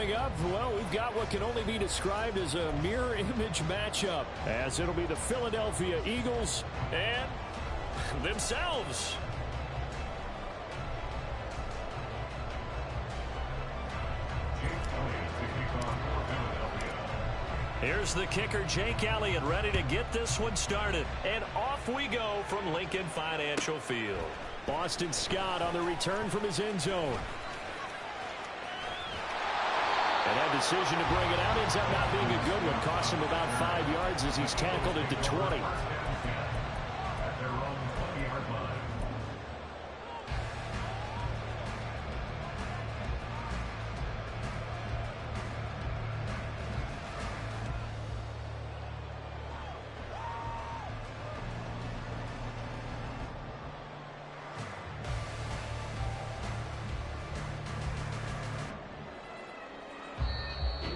Coming up, well, we've got what can only be described as a mirror image matchup, as it'll be the Philadelphia Eagles and themselves. Here's the kicker, Jake Elliott, ready to get this one started. And off we go from Lincoln Financial Field. Boston Scott on the return from his end zone. And that decision to bring it out ends up not being a good one. Cost him about 5 yards as he's tackled at the 20.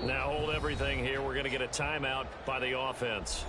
Now hold everything here. We're going to get a timeout by the offense.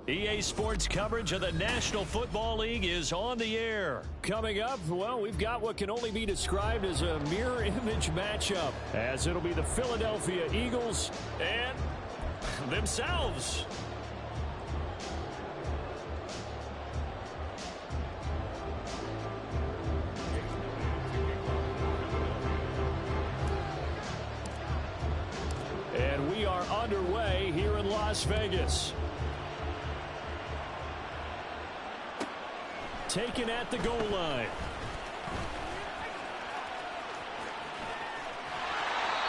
EA Sports coverage of the National Football League is on the air. Coming up, well, we've got what can only be described as a mirror image matchup, as it'll be the Philadelphia Eagles and themselves. And we are underway here in Las Vegas. Taken at the goal line.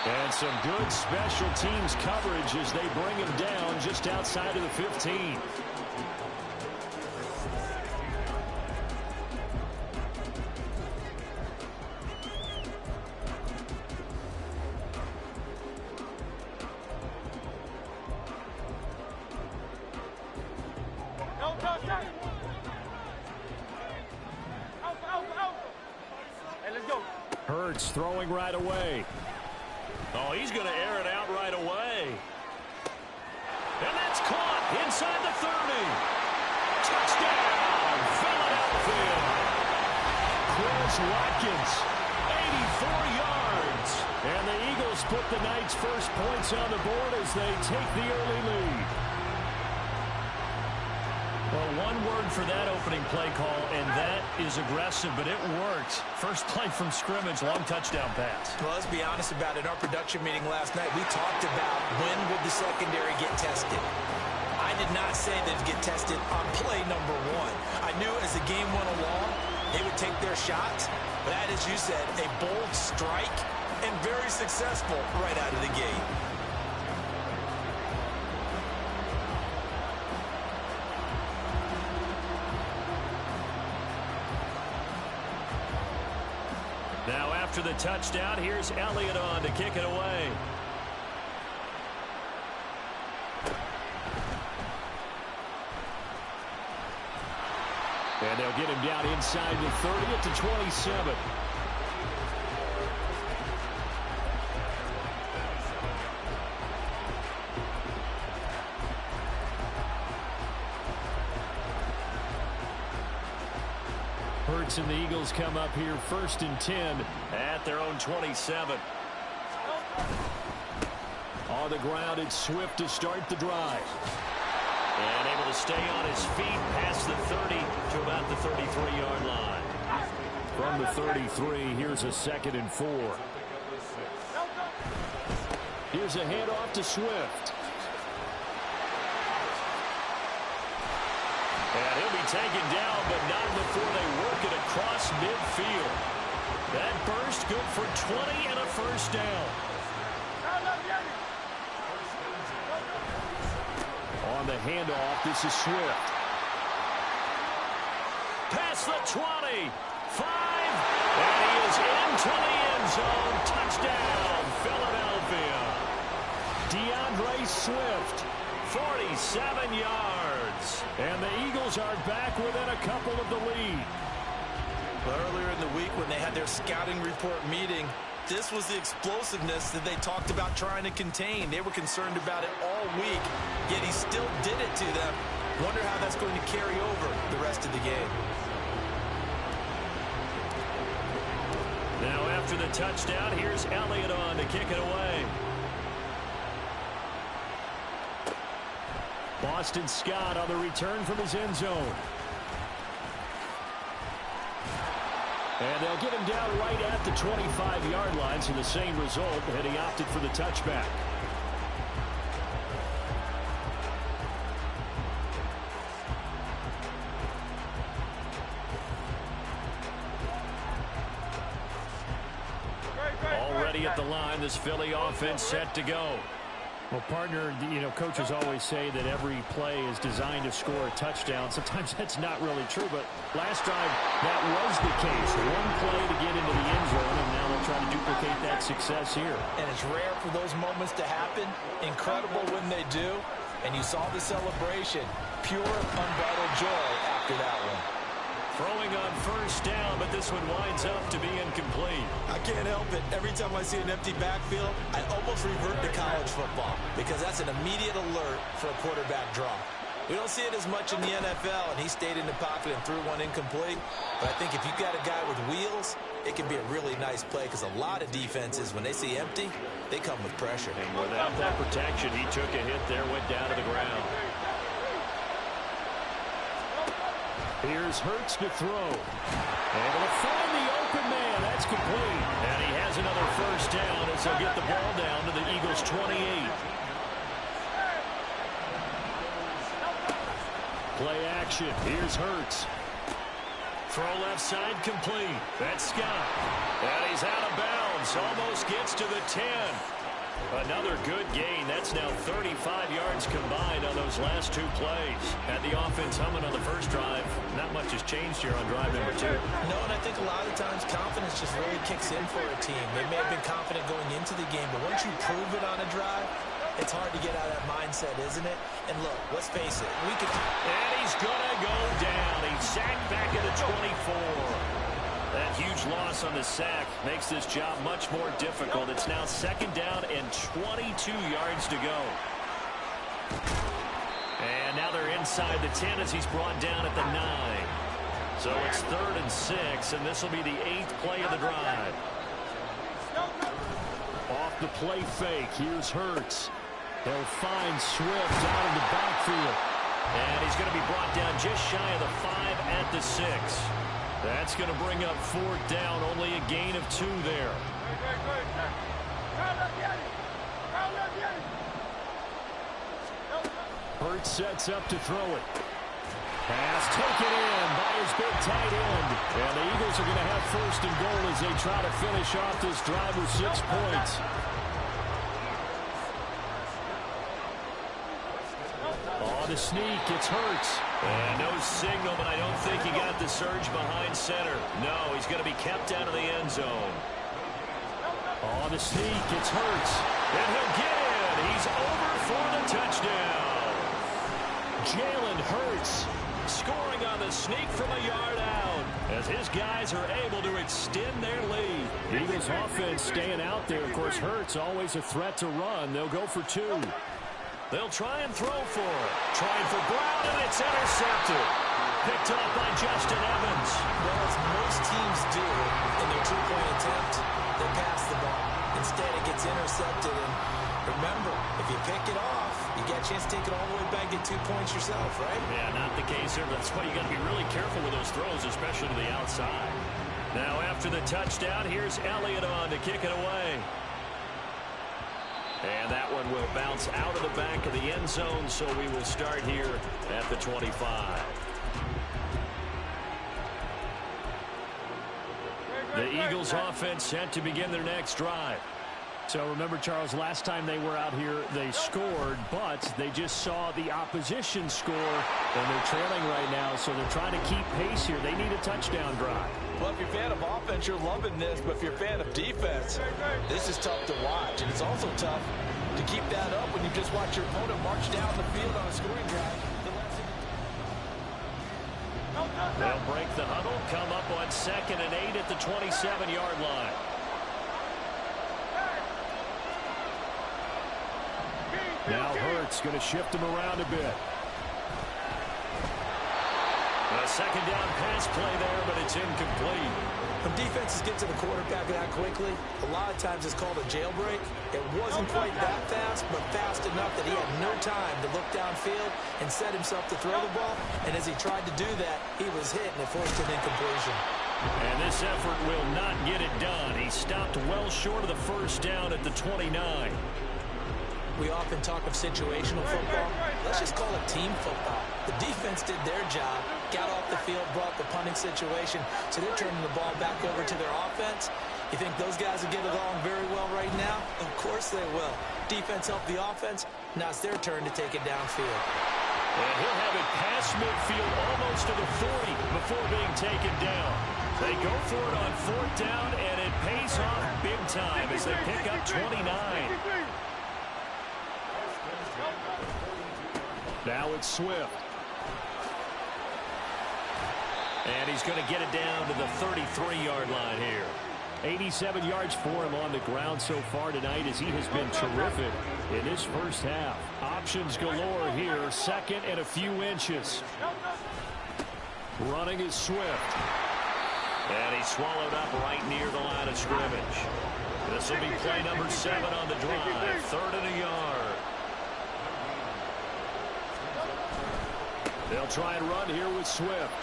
And some good special teams coverage as they bring him down just outside of the 15. Hurts throwing right away. Oh, he's going to air it out right away. And that's caught inside the 30. Touchdown, Philadelphia. Chris Watkins, 84 yards. And the Eagles put the Knights' first points on the board as they take the early lead. Well, one word for that opening play call, and that is aggressive, but it worked. First play from scrimmage, long touchdown pass. Well, let's be honest about it. In our production meeting last night, we talked about when would the secondary get tested. I did not say they'd get tested on play number one. I knew as the game went along, they would take their shots. But that, as you said, a bold strike and very successful right out of the gate. Now after the touchdown, here's Elliott on to kick it away. And they'll get him down inside the 30 at the 27. Hurts and the Eagles come up here 1st and 10 at their own 27. On the ground, it's Swift to start the drive. And able to stay on his feet past the 30 to about the 33-yard line. From the 33, here's a 2nd and 4. Here's a handoff to Swift. And he'll be taken down, but not before they work it across midfield. That burst good for 20 and a first down. On the handoff, this is Swift. Past the 20. 5. And he is into the end zone. Touchdown, Philadelphia. DeAndre Swift. 47 yards. And the Eagles are back within a couple of the lead. Well, earlier in the week when they had their scouting report meeting, this was the explosiveness that they talked about trying to contain. They were concerned about it all week, yet he still did it to them. Wonder how that's going to carry over the rest of the game. Now after the touchdown, here's Elliott on to kick it away. Boston Scott on the return from his end zone. And they'll get him down right at the 25-yard line, so the same result, and he opted for the touchback. Already at the line, this Philly offense set to go. Well, partner, you know, coaches always say that every play is designed to score a touchdown. Sometimes that's not really true, but last drive, that was the case. One play to get into the end zone, and now they'll try to duplicate that success here. And it's rare for those moments to happen. Incredible when they do. And you saw the celebration. Pure, unbridled joy after that one. Throwing on first down, but this one winds up to be incomplete. I can't help it. Every time I see an empty backfield, I almost revert to college football because that's an immediate alert for a quarterback draw. We don't see it as much in the NFL, and he stayed in the pocket and threw one incomplete. But I think if you've got a guy with wheels, it can be a really nice play because a lot of defenses, when they see empty, they come with pressure. And without that protection, he took a hit there, went down to the ground. Here's Hurts to throw. Able to find the open man. That's complete. And he has another first down as they'll get the ball down to the Eagles' 28. Play action. Here's Hurts. Throw left side complete. That's Scott. And he's out of bounds. Almost gets to the 10. Another good gain. That's now 35 yards combined on those last two plays. Had the offense humming on the first drive. Not much has changed here on drive number 2. No, and I think a lot of times confidence just really kicks in for a team. They may have been confident going into the game, but once you prove it on a drive, it's hard to get out of that mindset, isn't it? And look, let's face it. And he's going to go down. He's sacked back at the 24. That huge loss on the sack makes this job much more difficult. It's now 2nd down and 22 yards to go. And now they're inside the 10 as he's brought down at the 9. So it's 3rd and 6, and this will be the 8th play of the drive. Off the play fake, here's Hurts. They'll find Swift out in the backfield. And he's going to be brought down just shy of the 5 at the 6. That's going to bring up 4th down, only a gain of 2 there. Hurts sets up to throw it. Pass taken in by his big tight end. And the Eagles are going to have 1st and goal as they try to finish off this drive with 6 points. On the sneak, it's Hurts. And no signal, but I don't think he got the surge behind center. No, he's going to be kept out of the end zone. On the sneak, it's Hurts. And he'll get in. He's over for the touchdown. Jalen Hurts scoring on the sneak from a yard out as his guys are able to extend their lead. Eagles offense staying out there. Of course, Hurts always a threat to run. They'll go for 2. They'll try and throw for it. Trying for Brown, and it's intercepted. Picked up by Justin Evans. Well, as most teams do in their 2-point attempt, they pass the ball. Instead, it gets intercepted. And remember, if you pick it off, you get a chance to take it all the way back, get 2 points yourself, right? Yeah, not the case here. That's why you got to be really careful with those throws, especially to the outside. Now, after the touchdown, here's Elliott on to kick it away. And that one will bounce out of the back of the end zone, so we will start here at the 25. The Eagles offense set to begin their next drive. So remember, Charles, last time they were out here, they scored, but they just saw the opposition score, and they're trailing right now, so they're trying to keep pace here. They need a touchdown drive. Well, if you're a fan of offense, you're loving this, but if you're a fan of defense, this is tough to watch, and it's also tough to keep that up when you just watch your opponent march down the field on a scoring drive. They'll break the huddle, come up on 2nd and 8 at the 27-yard line. Now Hurts going to shift him around a bit. A 2nd down pass play there, but it's incomplete. When defenses get to the quarterback that quickly, a lot of times it's called a jailbreak. It wasn't quite that fast, but fast enough that he had no time to look downfield and set himself to throw the ball. And as he tried to do that, he was hit and it forced an incompletion. And this effort will not get it done. He stopped well short of the 1st down at the 29. We often talk of situational football. Let's just call it team football. The defense did their job, got off the field, brought the punting situation, so they're turning the ball back over to their offense. You think those guys will get along very well right now? Of course they will. Defense helped the offense. Now it's their turn to take it downfield. And he'll have it past midfield almost to the 40 before being taken down. They go for it on 4th down, and it pays off big time as they pick up 29. Now it's Swift. And he's going to get it down to the 33-yard line here. 87 yards for him on the ground so far tonight as he has been terrific in this first half. Options galore here. 2nd and a few inches. Running is Swift. And he's swallowed up right near the line of scrimmage. This will be play number 7 on the drive. 3rd and a yard. They'll try and run here with Swift.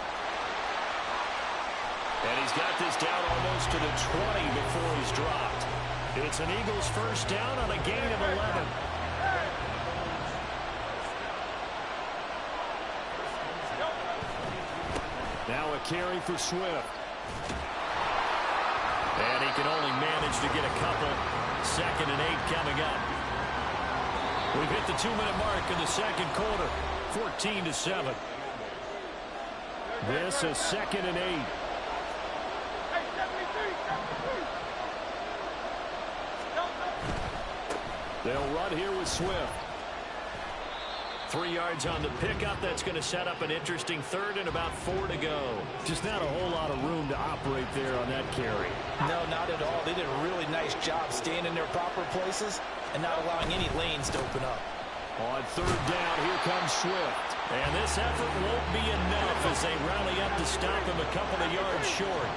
And he's got this down almost to the 20 before he's dropped. It's an Eagles 1st down on a gain of 11. Now a carry for Swift. And he can only manage to get a couple. 2nd and 8 coming up. We've hit the 2-minute mark in the 2nd quarter. 14-7. This is 2nd and 8. They'll run here with Swift. 3 yards on the pickup. That's going to set up an interesting 3rd and about 4 to go. Just not a whole lot of room to operate there on that carry. No, not at all. They did a really nice job staying in their proper places and not allowing any lanes to open up. On 3rd down, here comes Swift. And this effort won't be enough as they rally up to stop him a couple of yards short.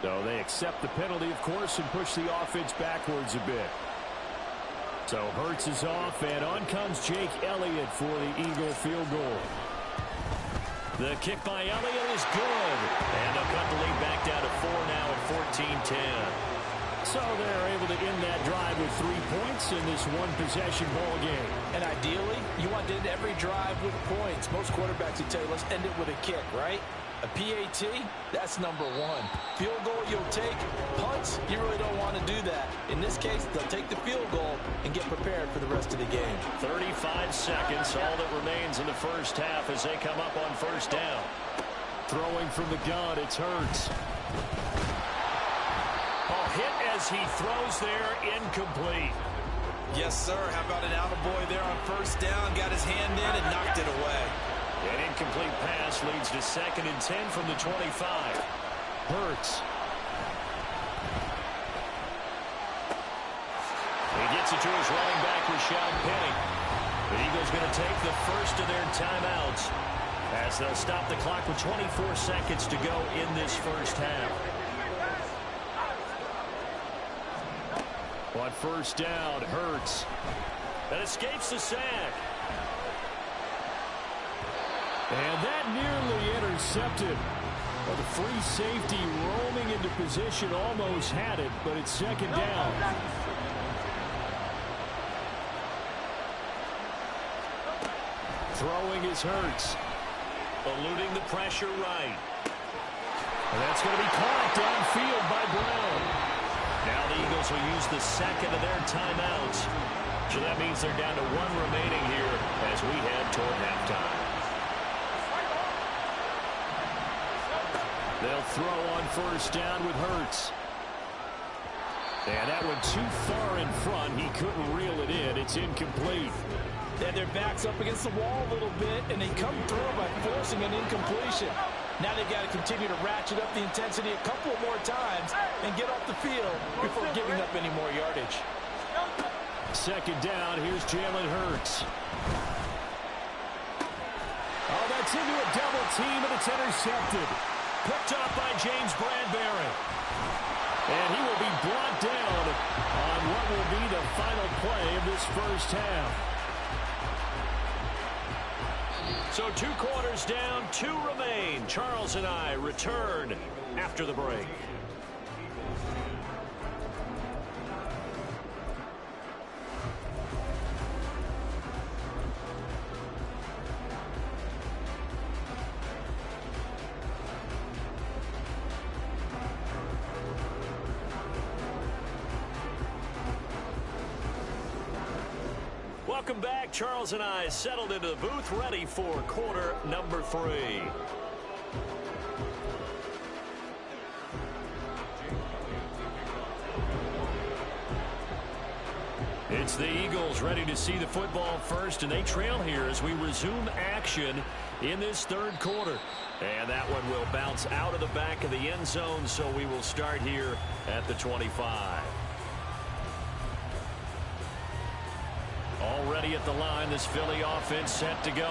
So they accept the penalty, of course, and push the offense backwards a bit. So Hurts is off, and on comes Jake Elliott for the Eagle field goal. The kick by Elliott is good. And they'll cut the lead back down to 4 now at 14-10. So they're able to end that drive with 3 points in this one-possession ball game. And ideally, you want to end every drive with points. Most quarterbacks would tell you, let's end it with a kick, right? A PAT, that's number one. Field goal you'll take. Punts, you really don't want to do that. In this case, they'll take the field goal and get prepared for the rest of the game. 35 seconds, all that remains in the first half as they come up on first down. Throwing from the gun, it's Hurts. Hit as he throws there, incomplete. Yes, sir. How about an attaboy there on first down? Got his hand in and knocked it away. An incomplete pass leads to 2nd and 10 from the 25. Hurts. He gets it to his running back, Rashad Penny. The Eagles going to take the first of their timeouts as they'll stop the clock with 24 seconds to go in this first half. On first down, Hurts. That escapes the sack. And that nearly intercepted. Well, the free safety roaming into position almost had it, but it's 2nd down. Throwing is Hurts. Eluding the pressure right. And that's going to be caught downfield by Brown. Now the Eagles will use the 2nd of their timeouts. So that means they're down to 1 remaining here as we head toward halftime. They'll throw on first down with Hurts. And that one too far in front. He couldn't reel it in. It's incomplete. They have their backs up against the wall a little bit, and they come through by forcing an incompletion. Now they've got to continue to ratchet up the intensity a couple more times and get off the field before giving up any more yardage. 2nd down, here's Jalen Hurts. Oh, that's into a double team, and it's intercepted. Picked off by James Bradbury. And he will be brought down on what will be the final play of this first half. So 2 quarters down, 2 remain. Charles and I return after the break. Welcome back. Charles and I settled into the booth, ready for quarter number 3. It's the Eagles ready to see the football first, and they trail here as we resume action in this 3rd quarter. And that one will bounce out of the back of the end zone, so we will start here at the 25. Already at the line, this Philly offense set to go.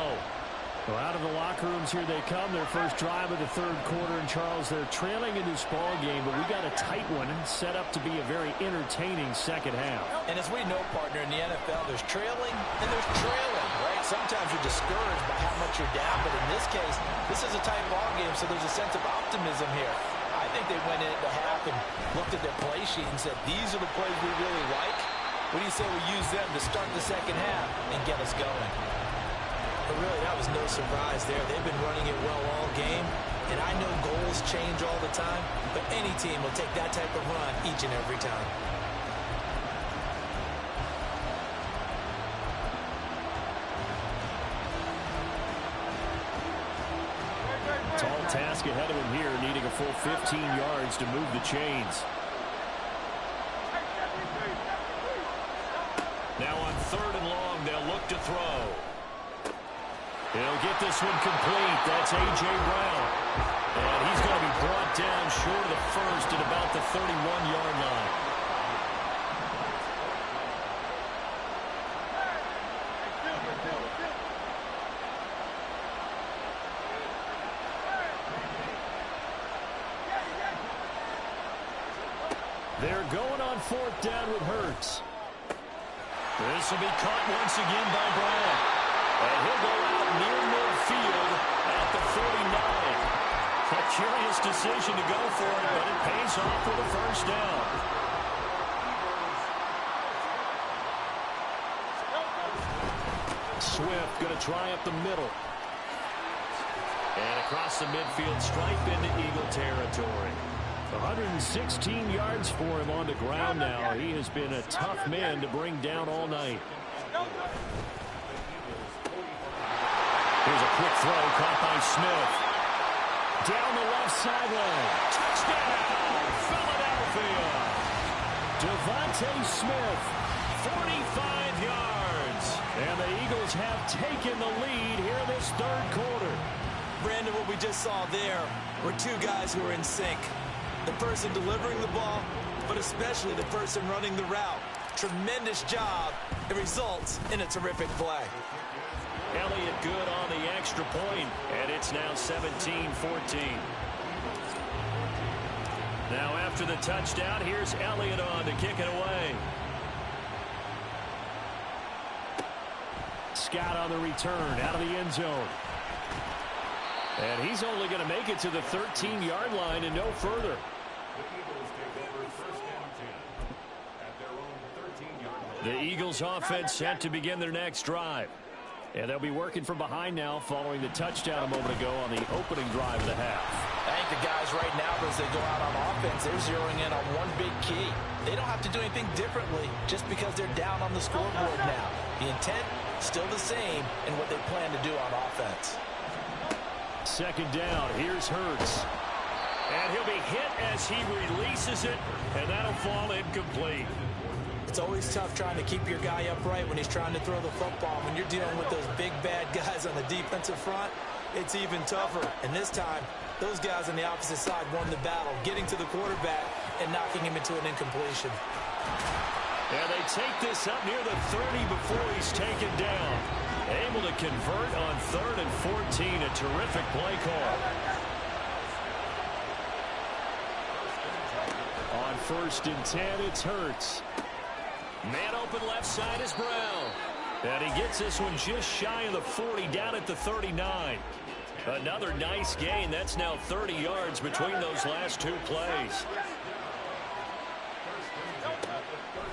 Well, out of the locker rooms here they come. Their first drive of the 3rd quarter. And Charles, they're trailing in this ball game, but we got a tight one set up to be a very entertaining 2nd half. And as we know, partner, in the NFL, there's trailing and there's trailing, right? Sometimes you're discouraged by how much you're down, but in this case, this is a tight ball game, so there's a sense of optimism here. I think they went into half and looked at their play sheet and said, these are the plays we really like. What do you say we use them to start the 2nd half and get us going? But really, that was no surprise there. They've been running it well all game. And I know goals change all the time, but any team will take that type of run each and every time. Tall task ahead of him here, needing a full 15 yards to move the chains. Now on 3rd and long, they'll look to throw. He'll get this one complete. That's A.J. Brown. And he's going to be brought down short of the first at about the 31-yard line. fourth down with Hurts. This will be caught once again by Brown. And he'll go out near midfield at the 49. A curious decision to go for it, but it pays off with a first down. Swift going to try up the middle. And across the midfield stripe into Eagle territory. 116 yards for him on the ground now. He has been a tough man to bring down all night. Here's a quick throw caught by Smith. Down the left sideline. Touchdown, Philadelphia. Devontae Smith, 45 yards. And the Eagles have taken the lead here this third quarter. Brandon, what we just saw there were two guys who were in sync. The person delivering the ball, but especially the person running the route. Tremendous job. It results in a terrific play. Elliott good on the extra point, and it's now 17-14. Now after the touchdown, here's Elliott on to kick it away. Scott on the return out of the end zone. And he's only going to make it to the 13-yard line and no further. The Eagles offense set to begin their next drive. And they'll be working from behind now following the touchdown a moment ago on the opening drive of the half. I think the guys right now, as they go out on offense, they're zeroing in on one big key. They don't have to do anything differently just because they're down on the scoreboard now. The intent, still the same in what they plan to do on offense. Second down, here's Hurts. And he'll be hit as he releases it, and that'll fall incomplete. It's always tough trying to keep your guy upright when he's trying to throw the football. When you're dealing with those big, bad guys on the defensive front, it's even tougher. And this time, those guys on the opposite side won the battle, getting to the quarterback and knocking him into an incompletion. And they take this up near the 30 before he's taken down. Able to convert on 3rd and 14. A terrific play call. On 1st and 10, it's Hurts. Man open left side is Brown. And he gets this one just shy of the 40, down at the 39. Another nice gain. That's now 30 yards between those last two plays.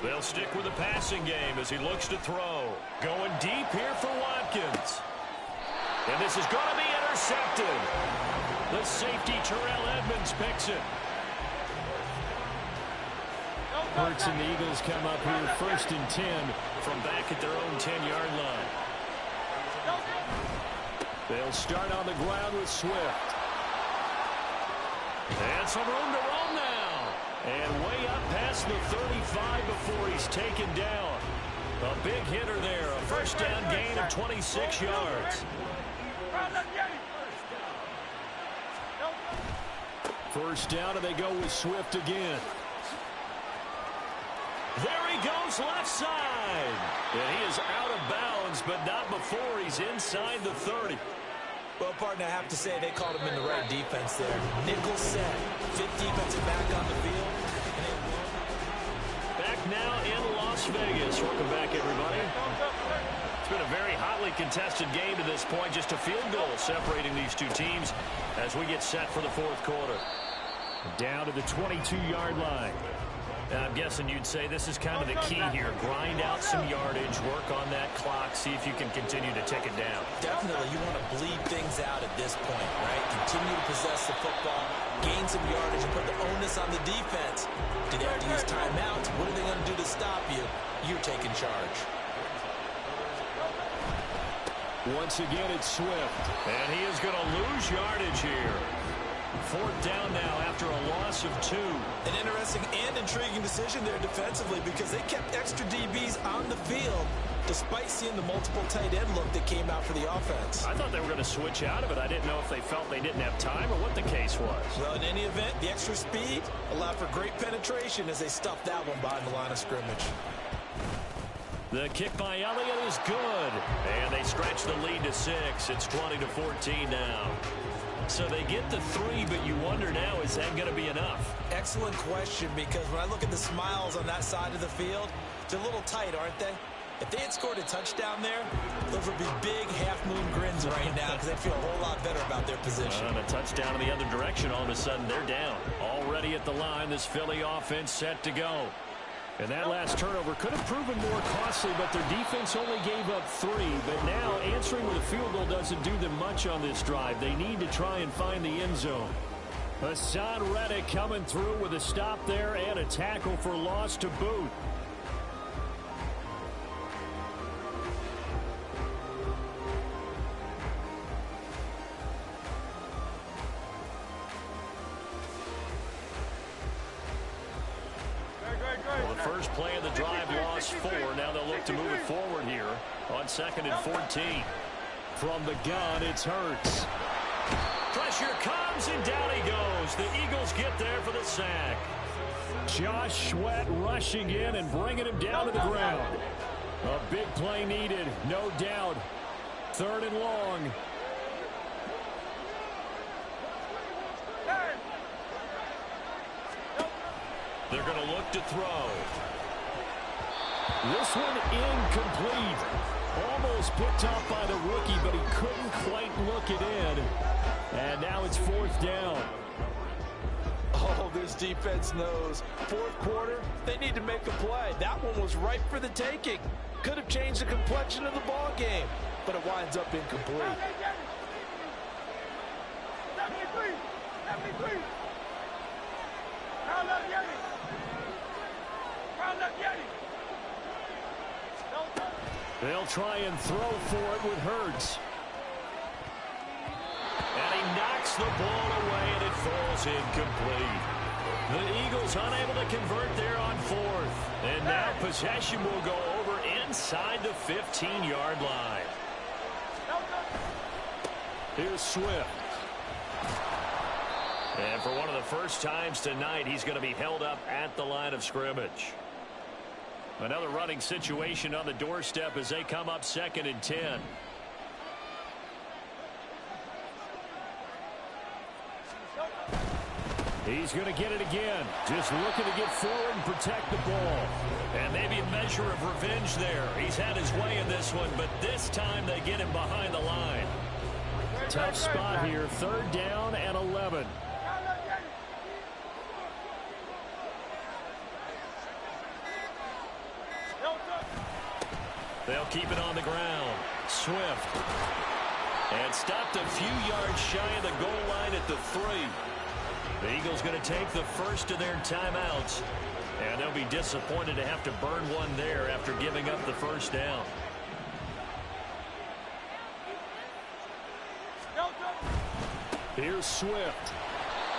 They'll stick with the passing game as he looks to throw. Going deep here for Watkins. And this is going to be intercepted. The safety, Terrell Edmonds, picks it. Hurts and the Eagles come up here 1st and 10 from back at their own 10-yard line. They'll start on the ground with Swift. And some room to roam now. And way up past the 35 before he's taken down. A big hitter there. A first down gain of 26 yards. First down, and they go with Swift again. There he goes left side. And he is out of bounds, but not before he's inside the 30. Well, partner, I have to say they called him in the right defense there. Nickel set. 5th defensive back on the field. Back now in Las Vegas. Welcome back, everybody. It's been a very hotly contested game to this point. Just a field goal separating these two teams as we get set for the 4th quarter. Down to the 22-yard line. I'm guessing you'd say this is kind of the key here. Grind out some yardage, work on that clock, see if you can continue to tick it down. Definitely, you want to bleed things out at this point, right? Continue to possess the football, gain some yardage, and put the onus on the defense. Do they have to use timeouts? What are they going to do to stop you? You're taking charge. Once again, it's Swift. And he is going to lose yardage here. 4th down now after a loss of 2. An interesting and intriguing decision there defensively because they kept extra DBs on the field despite seeing the multiple tight end look that came out for the offense. I thought they were going to switch out of it. I didn't know if they felt they didn't have time or what the case was. Well, in any event, the extra speed allowed for great penetration as they stuffed that one behind the line of scrimmage. The kick by Elliott is good. And they stretch the lead to 6. It's 20-14 now. So they get the 3, but you wonder now, is that going to be enough? excellent question, because when I look at the smiles on that side of the field, they're a little tight, aren't they? If they had scored a touchdown there, those would be big half-moon grins right now because they'd feel a whole lot better about their position. And a touchdown in the other direction, all of a sudden they're down. Already at the line, this Philly offense set to go. And that last turnover could have proven more costly, but their defense only gave up 3. But now answering with a field goal doesn't do them much on this drive. They need to try and find the end zone. Hassan Reddick coming through with a stop there and a tackle for loss to boot. Well, the first play of the drive lost 4. Now they'll look to move it forward here on 2nd and 14. From the gun, it's Hurts. Pressure comes, and down he goes. The Eagles get there for the sack. Josh Sweat rushing in and bringing him down to the ground. A big play needed, no doubt. 3rd and long. They're going to look to throw. This one incomplete. Almost picked off by the rookie, but he couldn't quite look it in. And now it's 4th down. Oh, this defense knows. 4th quarter, they need to make a play. That one was ripe for the taking. Could have changed the complexion of the ball game, but it winds up incomplete. They'll try and throw for it with Hurts. And he knocks the ball away, and it falls incomplete. The Eagles unable to convert there on 4th. And now possession will go over inside the 15-yard line. Here's Swift. And for one of the first times tonight, he's going to be held up at the line of scrimmage. Another running situation on the doorstep as they come up 2nd and 10. He's going to get it again. Just looking to get forward and protect the ball. And maybe a measure of revenge there. He's had his way in this one, but this time they get him behind the line. Tough spot here. 3rd down and 11. They'll keep it on the ground. Swift. And stopped a few yards shy of the goal line at the 3. The Eagles going to take the first of their timeouts. And they'll be disappointed to have to burn one there after giving up the first down. Here's Swift.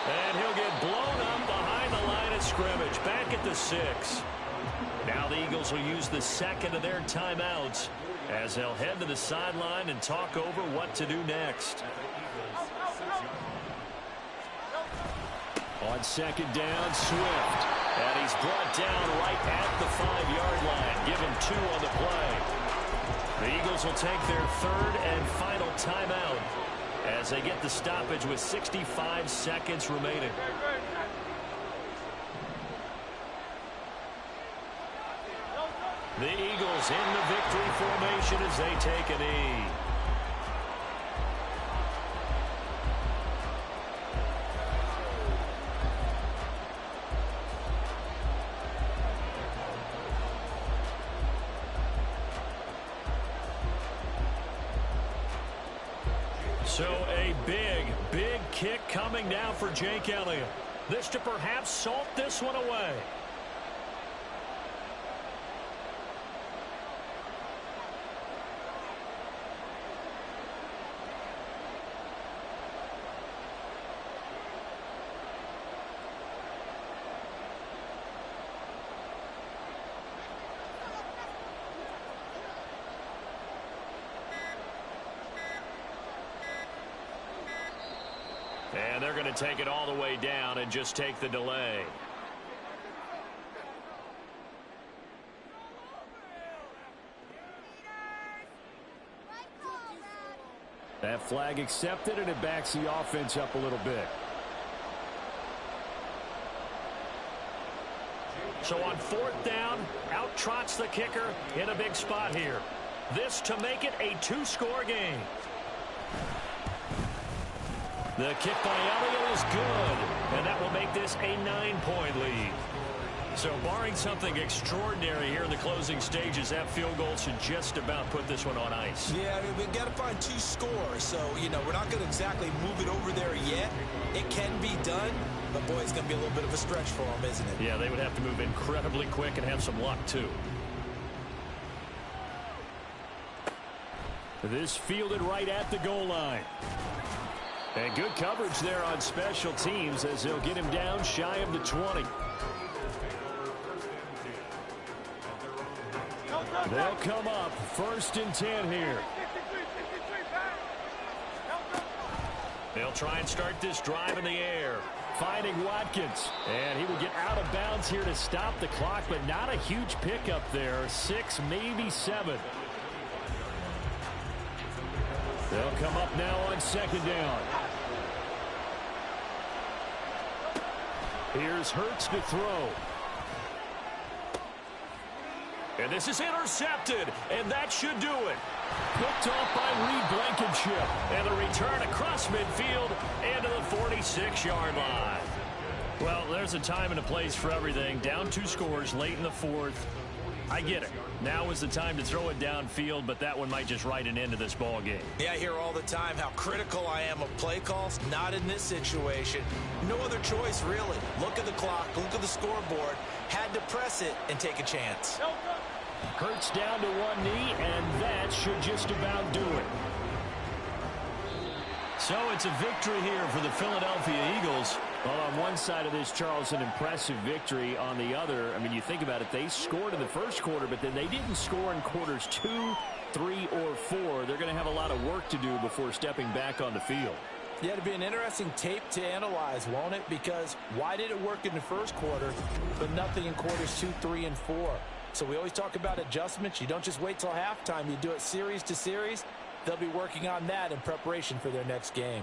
And he'll get blown up behind the line of scrimmage. Back at the 6. Now the Eagles will use the 2nd of their timeouts as they'll head to the sideline and talk over what to do next. On 2nd down, Swift. And he's brought down right at the 5-yard line. Give him 2 on the play. The Eagles will take their 3rd and final timeout as they get the stoppage with 65 seconds remaining. The Eagles in the victory formation as they take a knee. So a big kick coming now for Jake Elliott. This to perhaps salt this one away. And they're going to take it all the way down and just take the delay. That flag accepted, and it backs the offense up a little bit. So on 4th down, out trots the kicker in a big spot here. This to make it a 2-score game. The kick by Elliott is good, and that will make this a 9-point lead. So barring something extraordinary here in the closing stages, that field goal should just about put this one on ice. Yeah, I mean, we've got to find 2 scores. So, you know, we're not going to exactly move it over there yet. It can be done, but, boy, it's going to be a little bit of a stretch for them, isn't it? Yeah, they would have to move incredibly quick and have some luck, too. This fielded right at the goal line. And good coverage there on special teams as they'll get him down shy of the 20. They'll come up 1st and 10 here. They'll try and start this drive in the air. Finding Watkins. And he will get out of bounds here to stop the clock, but not a huge pickup there. 6, maybe 7. They'll come up now on 2nd down. Here's Hurts to throw. And this is intercepted, and that should do it. Picked off by Reed Blankenship. And a return across midfield and to the 46-yard line. Well, there's a time and a place for everything. Down 2 scores late in the 4th. I get it. Now is the time to throw it downfield, but that one might just write an end to this ball game. Yeah, I hear all the time how critical I am of play calls. Not in this situation. No other choice, really. Look at the clock. Look at the scoreboard. Had to press it and take a chance. Hurts down to 1 knee, and that should just about do it. So it's a victory here for the Philadelphia Eagles. Well, on one side of this, Charles, an impressive victory. On the other, I mean, you think about it, they scored in the first quarter, but then they didn't score in quarters 2, 3, or 4. They're going to have a lot of work to do before stepping back on the field. Yeah, it'll be an interesting tape to analyze, won't it? Because why did it work in the first quarter, but nothing in quarters 2, 3, and 4? So we always talk about adjustments. You don't just wait till halftime. You do it series to series. They'll be working on that in preparation for their next game.